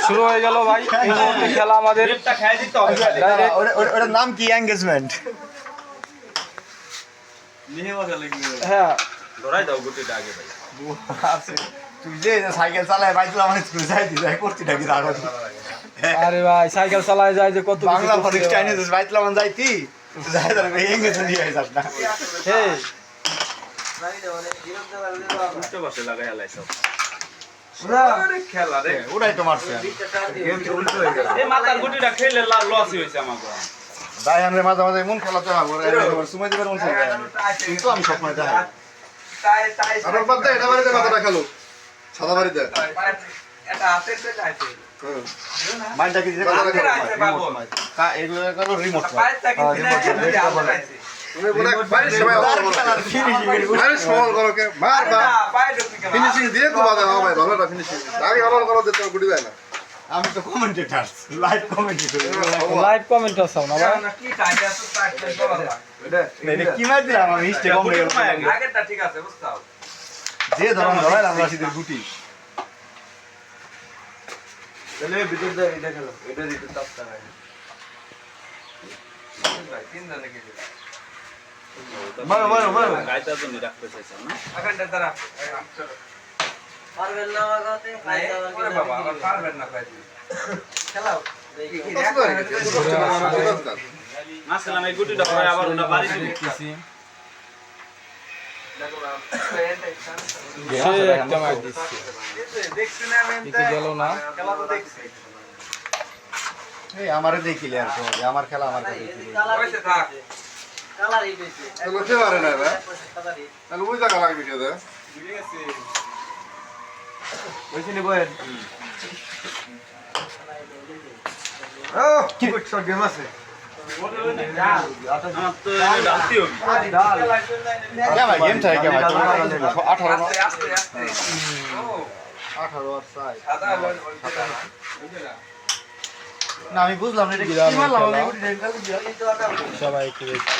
শুরু হয়ে গেল ভাই এই মুহূর্তে খেলা আমাদের ওটার নাম কি? এঙ্গেজমেন্ট। হ্যাঁ ধরাই দাও গুটিটা আগে ভাই। তুই যে সাইকেল চালায় বাইকলা মানে স্কুল যাইতি যাই করতি নাকি রাখো? আরে ভাই সাইকেল চালায় যায় যে কত বাংলা ফরিক চাইনিজ বাইকলা মানে যাইতি যাই ধরে এঙ্গেজমেন্ট দিয়ে যাস না। হে উল্টো পাশে লাগাই হালাই সব। খেলা রে ওটাই তো মারছে। এই মাথার গুটিটা খেলে লস হইছে আমাকে। দায়ান রে মাঝে মাঝে মন খেলা তো হবে ওরে সময় দিবার মন চাই কিন্তু আমি সব সময় যাই আবার বাদ দে এটা বাড়িতে কতটা খেলো সাদা বাড়িতে এটা হাতে তে যাইছে মাইন্ডটা কি কা এগুলো করো রিমোট পাঁচ টাকা কিনে দিয়ে হাতে যাইছে তুমি বলে বাড়ির সময় বাড়ির সময় করো কে মার বা না পায়ে ঢুকি কেন ফিনিশিং দিয়ে তো বাদা হবে ভালোটা ফিনিশিং আগে আবার করো দিতে গুটি যায় না আমি তো commentator live commentator live comment আছে না ভাই না কি টাইট আছে টাইট করা এটা এটা কি মার দিলাম আমি হিস্টে কম হয়ে গেল আগেরটা ঠিক আছে বুঝতাও যে ধরন ধরাই আমরা সিদের গুটি তাহলে ভিতর দিয়ে এটা খেলো এটা দিতে তাপটা নাই ভাই তিন জনে গেছে মারো মারো মারো গায়তার জন্য রাখতে চাইছো না? আখানটা তারা পারবেন না লাগাতে ওরে বাবা আবার পারবেন না কই খেলাও আসলাম এই গুটিটা পরে আবার ওটা বাড়ি দিবি। দেখতেছি দেখো সে একটা মার দিচ্ছে দেখছি না আমি কিন্তু গেল না খেলা তো দেখছি এই আমারে দেখি ক্লিয়ার তো আমার খেলা আমার কাছে দেখি কইছে থাক কালারই বেশি তাহলে কে পারে না রে তাহলে ওই জায়গা লাগবে কে দে বুঝে গেছি কইছি নি বল ও কি করছ গেম আছে আমার তো ডালতি হবে। কে ভাই গেম থাকে কে ভাই 18 আস্তে আস্তে আস্তে ও 18 আর 6 সাদা না আমি বুঝলাম না এটা কি মারলাম আমি গুটি সবাই একটু দেখছি